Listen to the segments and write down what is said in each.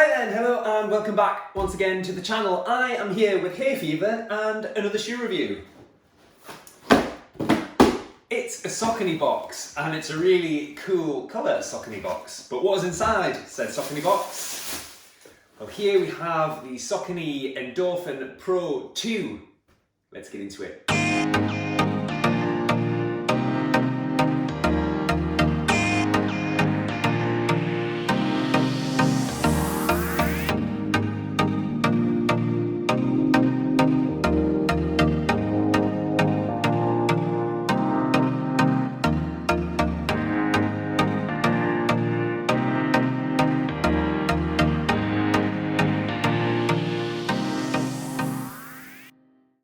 Right then, hello and welcome back once again to the channel. I am here with hay fever and another shoe review. It's a Saucony box and it's a really cool colour Saucony box. But what is inside said Saucony box? Well, here we have the Saucony Endorphin Pro 2. Let's get into it.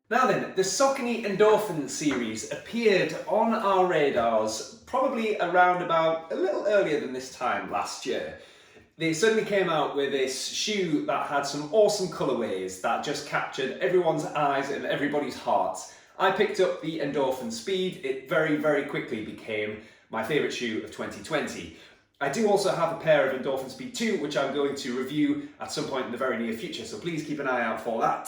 Now then, the Saucony Endorphin series appeared on our radars probably around about a little earlier than this time last year. They suddenly came out with this shoe that had some awesome colourways that just captured everyone's eyes and everybody's hearts. I picked up the Endorphin Speed. It very, very quickly became my favourite shoe of 2020. I do also have a pair of Endorphin Speed 2, which I'm going to review at some point in the very near future, so please keep an eye out for that.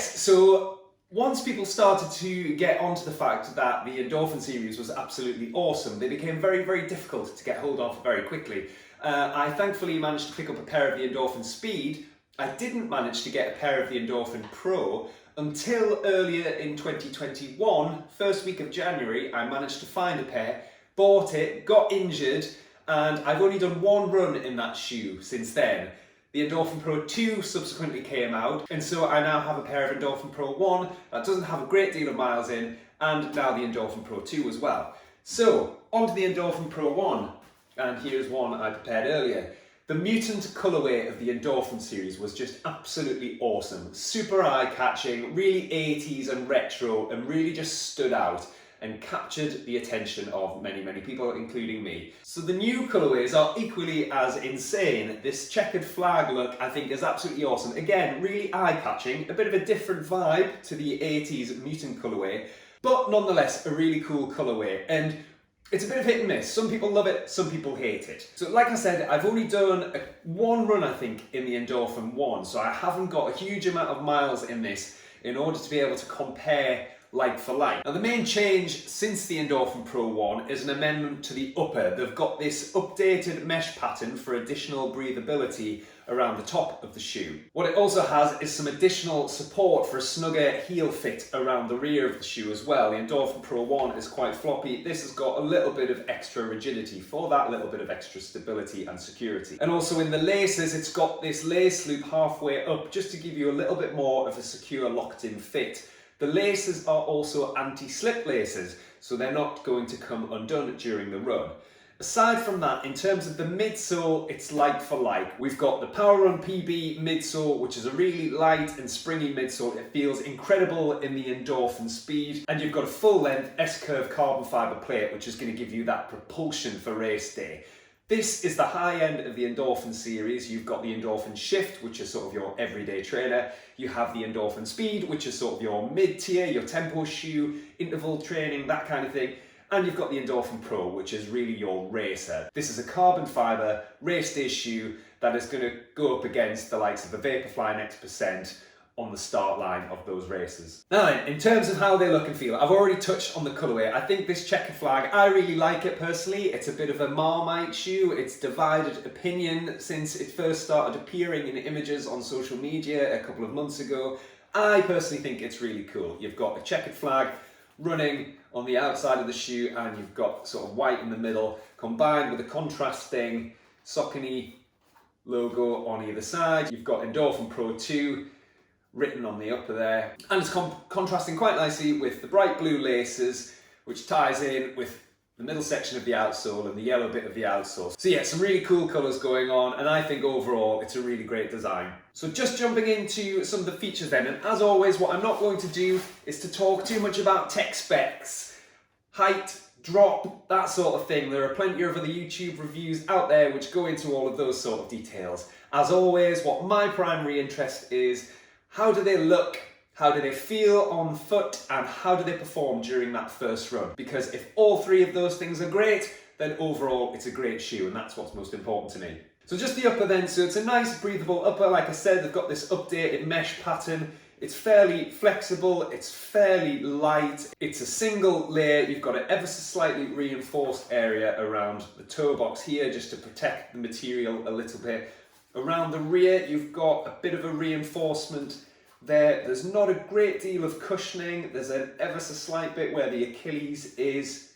So once people started to get onto the fact that the Endorphin series was absolutely awesome, they became very, very difficult to get hold of very quickly. I thankfully managed to pick up a pair of the Endorphin Speed. I didn't manage to get a pair of the Endorphin Pro until earlier in 2021, first week of January, I managed to find a pair, bought it, got injured, and I've only done one run in that shoe since then. The Endorphin Pro 2 subsequently came out, and so I now have a pair of Endorphin Pro 1 that doesn't have a great deal of miles in, and now the Endorphin Pro 2 as well. So, onto the Endorphin Pro 1, and here's one I prepared earlier. The mutant colourway of the Endorphin series was just absolutely awesome. Super eye-catching, really 80s and retro, and really just stood out and captured the attention of many, many people, including me. So the new colourways are equally as insane. This checkered flag look, I think, is absolutely awesome. Again, really eye-catching, a bit of a different vibe to the 80s mutant colourway, but nonetheless, a really cool colourway. And it's a bit of hit and miss. Some people love it, some people hate it. So like I said, I've only done one run, I think, in the Endorphin 1, so I haven't got a huge amount of miles in this in order to be able to compare like for like. Now the main change since the Endorphin Pro 1 is an amendment to the upper. They've got this updated mesh pattern for additional breathability around the top of the shoe. What it also has is some additional support for a snugger heel fit around the rear of the shoe as well. The Endorphin Pro 1 is quite floppy. This has got a little bit of extra rigidity for that little bit of extra stability and security. And also in the laces, it's got this lace loop halfway up just to give you a little bit more of a secure locked-in fit. The laces are also anti-slip laces, so they're not going to come undone during the run. Aside from that, in terms of the midsole, it's like for like. We've got the Power Run PB midsole, which is a really light and springy midsole. It feels incredible in the Endorphin Speed. And you've got a full-length S-curve carbon fibre plate, which is going to give you that propulsion for race day. This is the high end of the Endorphin series. You've got the Endorphin Shift, which is sort of your everyday trainer. You have the Endorphin Speed, which is sort of your mid-tier, your tempo shoe, interval training, that kind of thing. And you've got the Endorphin Pro, which is really your racer. This is a carbon fibre race day shoe that is going to go up against the likes of the Vaporfly Next% on the start line of those races. Now then, in terms of how they look and feel, I've already touched on the colourway. I think this checkered flag, I really like it personally. It's a bit of a Marmite shoe. It's divided opinion since it first started appearing in images on social media a couple of months ago. I personally think it's really cool. You've got a checkered flag running on the outside of the shoe and you've got sort of white in the middle combined with a contrasting Saucony logo on either side. You've got Endorphin Pro 2 written on the upper there, and it's contrasting quite nicely with the bright blue laces, which ties in with the middle section of the outsole and the yellow bit of the outsole. So yeah, some really cool colours going on, and I think overall it's a really great design. So just jumping into some of the features then, and as always, what I'm not going to do is to talk too much about tech specs, height, drop, that sort of thing. There are plenty of other YouTube reviews out there which go into all of those sort of details. As always, what my primary interest is, how do they look, how do they feel on foot, and how do they perform during that first run? Because if all three of those things are great, then overall it's a great shoe, and that's what's most important to me. So just the upper then, so it's a nice breathable upper. Like I said, they've got this updated mesh pattern. It's fairly flexible, it's fairly light, it's a single layer. You've got an ever so slightly reinforced area around the toe box here just to protect the material a little bit. Around the rear, you've got a bit of a reinforcement there. There's not a great deal of cushioning. There's an ever so slight bit where the Achilles is,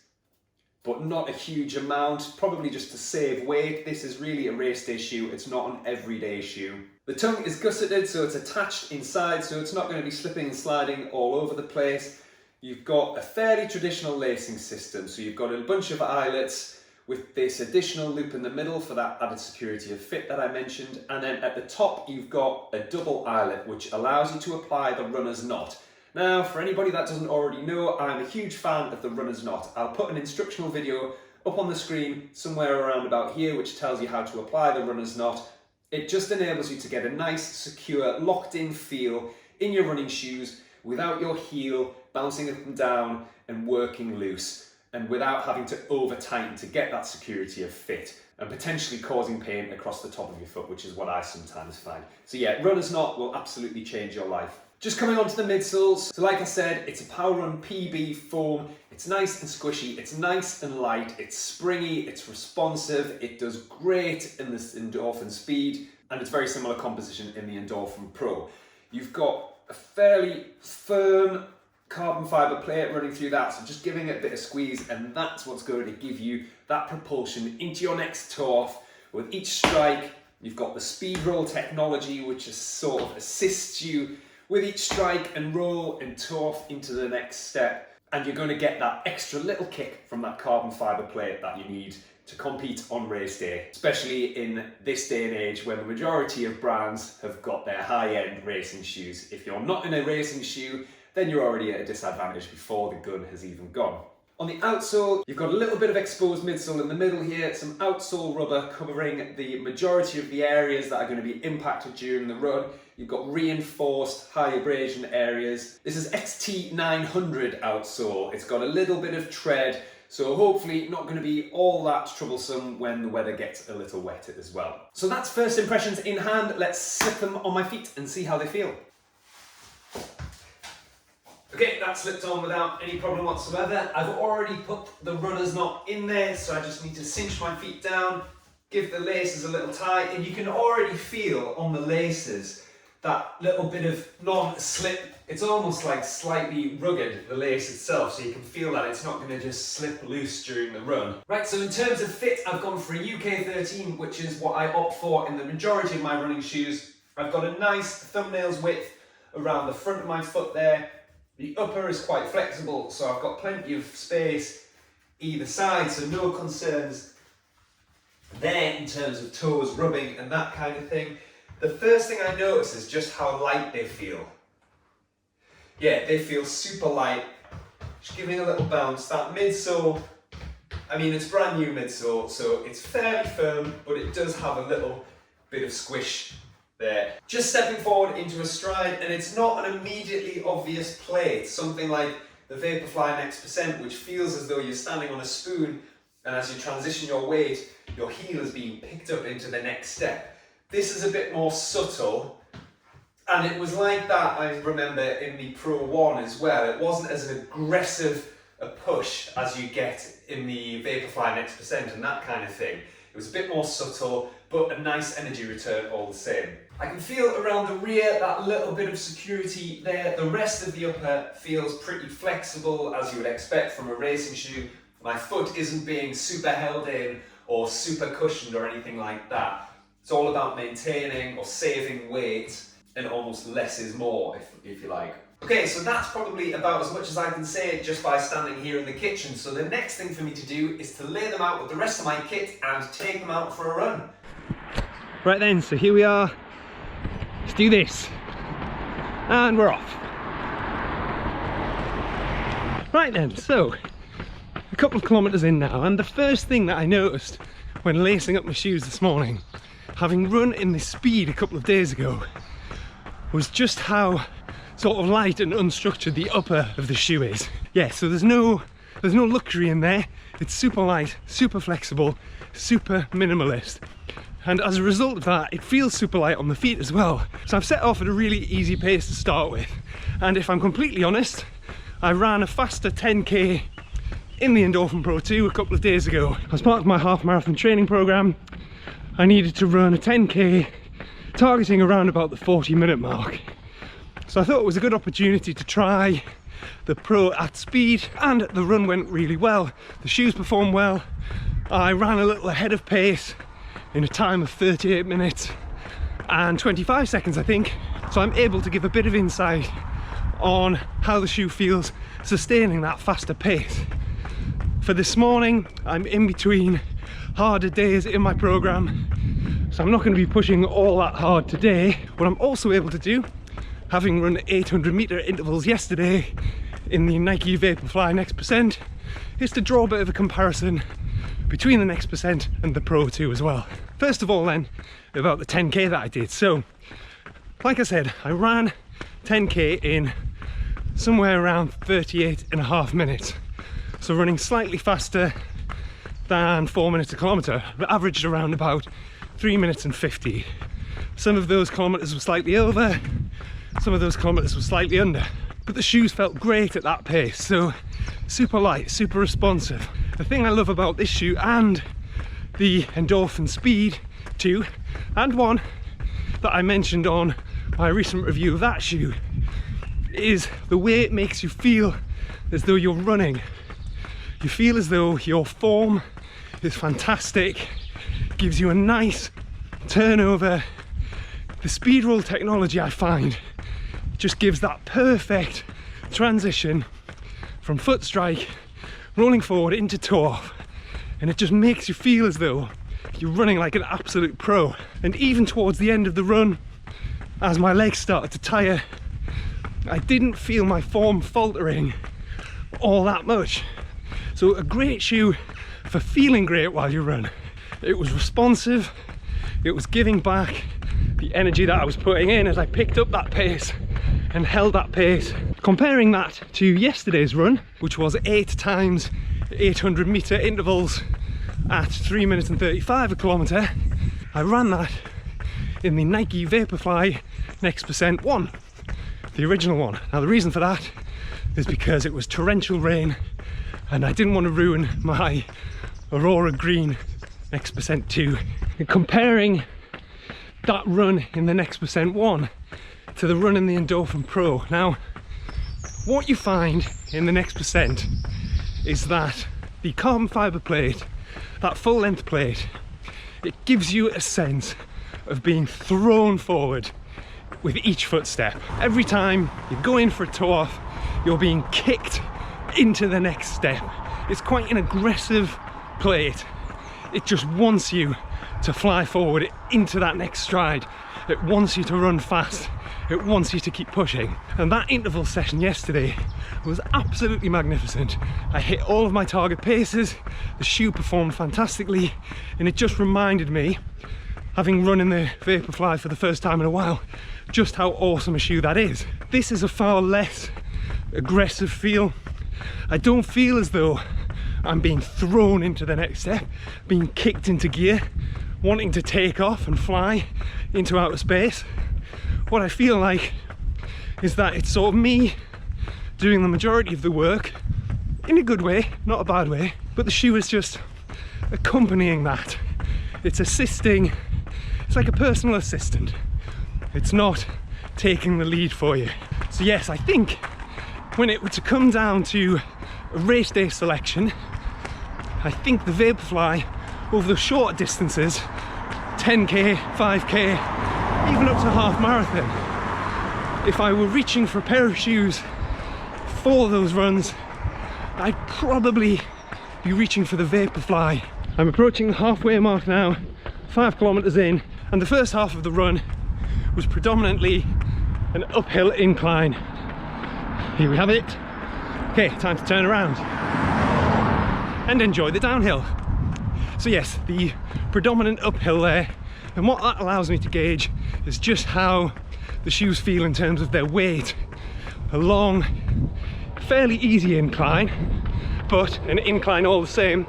but not a huge amount, probably just to save weight. This is really a race day shoe, it's not an everyday shoe. The tongue is gusseted, so it's attached inside, so it's not going to be slipping and sliding all over the place. You've got a fairly traditional lacing system, so you've got a bunch of eyelets with this additional loop in the middle for that added security of fit that I mentioned, and then at the top you've got a double eyelet which allows you to apply the runner's knot. Now, for anybody that doesn't already know, I'm a huge fan of the runner's knot. I'll put an instructional video up on the screen somewhere around about here which tells you how to apply the runner's knot. It just enables you to get a nice, secure, locked-in feel in your running shoes without your heel bouncing up and down and working loose, and without having to over-tighten to get that security of fit and potentially causing pain across the top of your foot, which is what I sometimes find. So yeah, runner's knot will absolutely change your life. Just coming on to the midsoles, so like I said, it's a Power Run PB foam. It's nice and squishy, it's nice and light, it's springy, it's responsive, it does great in this Endorphin Speed, and it's very similar composition in the Endorphin Pro. You've got a fairly firm carbon fibre plate running through that, so just giving it a bit of squeeze, and that's what's going to give you that propulsion into your next toe off. With each strike, you've got the speed roll technology, which is sort of assists you with each strike and roll and toe off into the next step, and you're going to get that extra little kick from that carbon fibre plate that you need to compete on race day, especially in this day and age when the majority of brands have got their high-end racing shoes. If you're not in a racing shoe, then you're already at a disadvantage before the gun has even gone. On the outsole, you've got a little bit of exposed midsole in the middle here, some outsole rubber covering the majority of the areas that are going to be impacted during the run. You've got reinforced high abrasion areas. This is XT900 outsole. It's got a little bit of tread, so hopefully not going to be all that troublesome when the weather gets a little wet as well. So that's first impressions in hand. Let's slip them on my feet and see how they feel. Okay, that slipped on without any problem whatsoever. I've already put the runner's knot in there, so I just need to cinch my feet down, give the laces a little tie, and you can already feel on the laces that little bit of non-slip. It's almost like slightly rugged, the lace itself, so you can feel that it's not going to just slip loose during the run. Right, so in terms of fit, I've gone for a UK 13, which is what I opt for in the majority of my running shoes. I've got a nice thumbnails width around the front of my foot there. The upper is quite flexible, so I've got plenty of space either side, so no concerns there in terms of toes rubbing and that kind of thing. The first thing I notice is just how light they feel. Yeah, they feel super light. Just giving a little bounce. That midsole, I mean, it's brand new midsole, so it's fairly firm, but it does have a little bit of squish there. Just stepping forward into a stride, and it's not an immediately obvious play. Something like the Vaporfly Next%, which feels as though you're standing on a spoon, and as you transition your weight, your heel is being picked up into the next step. This is a bit more subtle, and it was like that, I remember, in the Pro 1 as well. It wasn't as an aggressive a push as you get in the Vaporfly Next% and that kind of thing. It was a bit more subtle, but a nice energy return all the same. I can feel around the rear that little bit of security there. The rest of the upper feels pretty flexible, as you would expect from a racing shoe. My foot isn't being super held in or super cushioned or anything like that. It's all about maintaining or saving weight, and almost less is more, if you like. Okay, so that's probably about as much as I can say just by standing here in the kitchen. So the next thing for me to do is to lay them out with the rest of my kit and take them out for a run. Right then, so here we are. Let's do this. And we're off. Right then, so a couple of kilometres in now, and the first thing that I noticed when lacing up my shoes this morning, having run in this speed a couple of days ago, was just how sort of light and unstructured the upper of the shoe is. Yeah, so there's no There's no luxury in there. It's super light, super flexible, super minimalist. And as a result of that, it feels super light on the feet as well. So I've set off at a really easy pace to start with. And if I'm completely honest, I ran a faster 10k in the Endorphin Pro 2 a couple of days ago. As part of my half marathon training program, I needed to run a 10k targeting around about the 40-minute mark. So I thought it was a good opportunity to try the Pro at speed, and the run went really well. The shoes performed well. I ran a little ahead of pace in a time of 38 minutes and 25 seconds, I think. So I'm able to give a bit of insight on how the shoe feels sustaining that faster pace. For this morning, I'm in between harder days in my program, so I'm not going to be pushing all that hard today. What I'm also able to do, having run 800-meter intervals yesterday in the Nike Vaporfly Next Percent, is to draw a bit of a comparison between the Next Percent and the Pro 2 as well. First of all then, about the 10k that I did. So, like I said, I ran 10k in somewhere around 38.5 minutes. So running slightly faster than 4 minutes a kilometre, but averaged around about 3 minutes and 50. Some of those kilometres were slightly over, some of those kilometres were slightly under. But the shoes felt great at that pace, so super light, super responsive. The thing I love about this shoe and the Endorphin Speed 2, and one that I mentioned on my recent review of that shoe, is the way it makes you feel as though you're running. You feel as though your form is fantastic, gives you a nice turnover. The speed roll technology, I find, just gives that perfect transition from foot strike, rolling forward into toe off, and it just makes you feel as though you're running like an absolute pro. And even towards the end of the run, as my legs started to tire, I didn't feel my form faltering all that much. So a great shoe for feeling great while you run. It was responsive, it was giving back the energy that I was putting in as I picked up that pace and held that pace. Comparing that to yesterday's run, which was 8 times 800-meter intervals at 3 minutes and 35 a kilometre, I ran that in the Nike Vaporfly Next Percent 1, the original one. Now the reason for that is because it was torrential rain and I didn't want to ruin my Aurora Green Next Percent 2. And comparing that run in the Next Percent 1 to the run in the Endorphin Pro. Now, what you find in the Next Percent is that the carbon fibre plate, that full length plate, it gives you a sense of being thrown forward with each footstep. Every time you go in for a toe off, you're being kicked into the next step. It's quite an aggressive plate. It just wants you to fly forward into that next stride. It wants you to run fast. It wants you to keep pushing. And that interval session yesterday was absolutely magnificent. I hit all of my target paces, the shoe performed fantastically, and it just reminded me, having run in the Vaporfly for the first time in a while, just how awesome a shoe that is. This is a far less aggressive feel. I don't feel as though I'm being thrown into the next step, being kicked into gear, wanting to take off and fly into outer space. What I feel like is that it's sort of me doing the majority of the work in a good way, not a bad way, but the shoe is just accompanying that. It's assisting, it's like a personal assistant. It's not taking the lead for you. So yes, I think when it were to come down to a race day selection, I think the Vaporfly over the shorter distances, 10k, 5k, even up to half marathon, if I were reaching for a pair of shoes for those runs, I'd probably be reaching for the Vaporfly. I'm approaching the halfway mark now, 5 kilometers in, and the first half of the run was predominantly an uphill incline. Here we have it. Okay, time to turn around and enjoy the downhill. So yes, the predominant uphill there, and what that allows me to gauge is just how the shoes feel in terms of their weight. A long, fairly easy incline, but an incline all the same.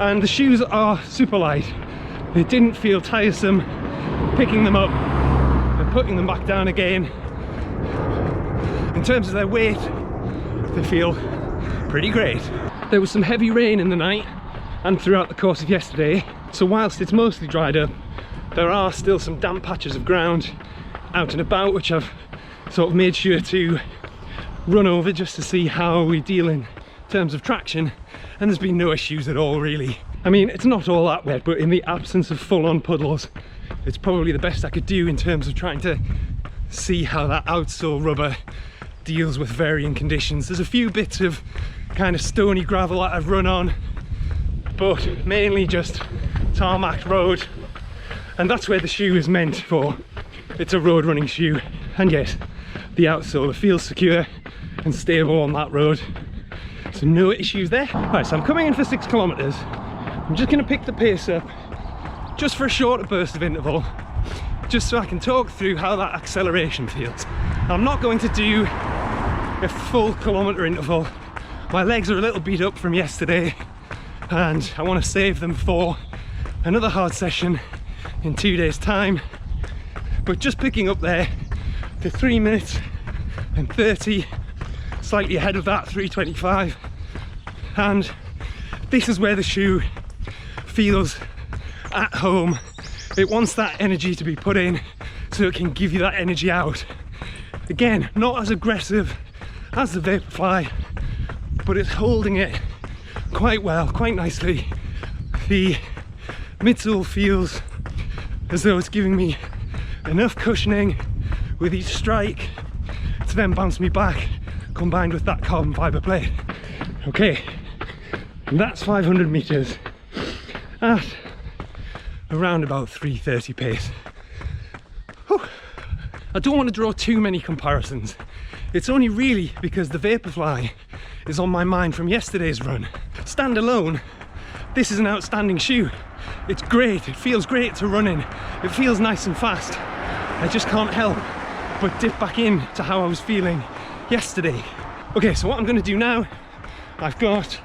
And the shoes are super light. They didn't feel tiresome picking them up and putting them back down again. In terms of their weight, they feel pretty great. There was some heavy rain in the night and throughout the course of yesterday, so whilst it's mostly dried up, there are still some damp patches of ground out and about, which I've sort of made sure to run over just to see how we deal in terms of traction, and there's been no issues at all really. I mean, it's not all that wet, but in the absence of full-on puddles, it's probably the best I could do in terms of trying to see how that outsole rubber deals with varying conditions. There's a few bits of kind of stony gravel that I've run on, but mainly just tarmac road, and that's where the shoe is meant for. It's a road running shoe, and yes, the outsole feels secure and stable on that road, so no issues there. Right, so I'm coming in for 6 kilometers. I'm just going to pick the pace up just for a shorter burst of interval, just so I can talk through how that acceleration feels. I'm not going to do a full kilometer interval. My legs are a little beat up from yesterday and I want to save them for another hard session in 2 days time, but just picking up there to 3 minutes and 30, slightly ahead of that 3:25, and this is where the shoe feels at home. It wants that energy to be put in so it can give you that energy out. Again, not as aggressive as the Vaporfly, but it's holding it quite well, quite nicely. The midsole feels as though it's giving me enough cushioning with each strike to then bounce me back, combined with that carbon fibre plate. Okay, and that's 500 meters at around about 3:30 pace. Whew. I don't want to draw too many comparisons. It's only really because the Vaporfly is on my mind from yesterday's run. Standalone, this is an outstanding shoe. It's great, it feels great to run in. It feels nice and fast. I just can't help but dip back in to how I was feeling yesterday. Okay, so what I'm going to do now, I've got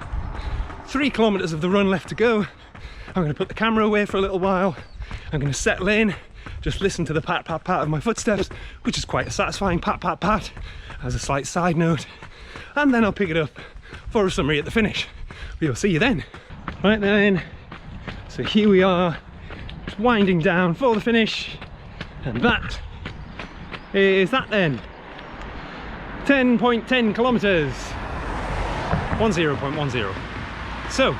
3 kilometers of the run left to go. I'm going to put the camera away for a little while. I'm going to settle in, just listen to the pat pat pat of my footsteps, which is quite a satisfying pat pat pat as a slight side note, and then I'll pick it up for a summary at the finish. We'll see you then. Right then, so here we are, just winding down for the finish, and that is that then. 10.10 kilometers, 10.10. So,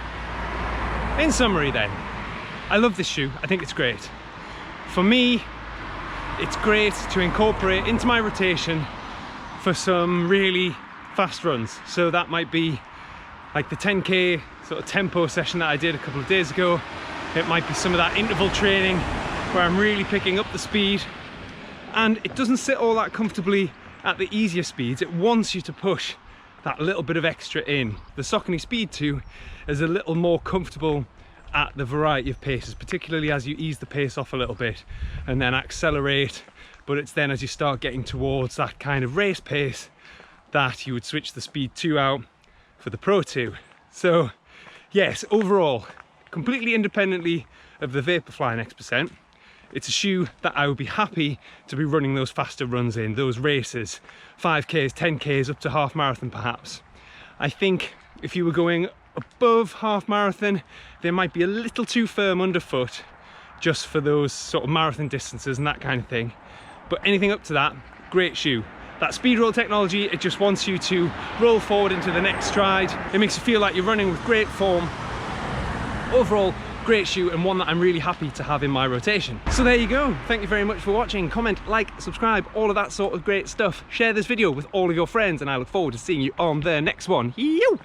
in summary then, I love this shoe. I think it's great. For me, it's great to incorporate into my rotation for some really fast runs. So that might be like the 10k sort of tempo session that I did a couple of days ago. It might be some of that interval training where I'm really picking up the speed, and it doesn't sit all that comfortably at the easier speeds. It wants you to push that little bit of extra in. The Saucony Speed 2 is a little more comfortable at the variety of paces, particularly as you ease the pace off a little bit and then accelerate, but it's then as you start getting towards that kind of race pace that you would switch the Speed 2 out for the Pro 2. So yes, overall, completely independently of the Vaporfly X%, it's a shoe that I would be happy to be running those faster runs in, those races, 5Ks, 10Ks, up to half marathon perhaps. I think if you were going above half marathon, they might be a little too firm underfoot just for those sort of marathon distances and that kind of thing. But anything up to that, great shoe. That speed roll technology, it just wants you to roll forward into the next stride. It makes you feel like you're running with great form. Overall, great shoe, and one that I'm really happy to have in my rotation. So there you go. Thank you very much for watching. Comment, like, subscribe, all of that sort of great stuff. Share this video with all of your friends, and I look forward to seeing you on the next one. Yo!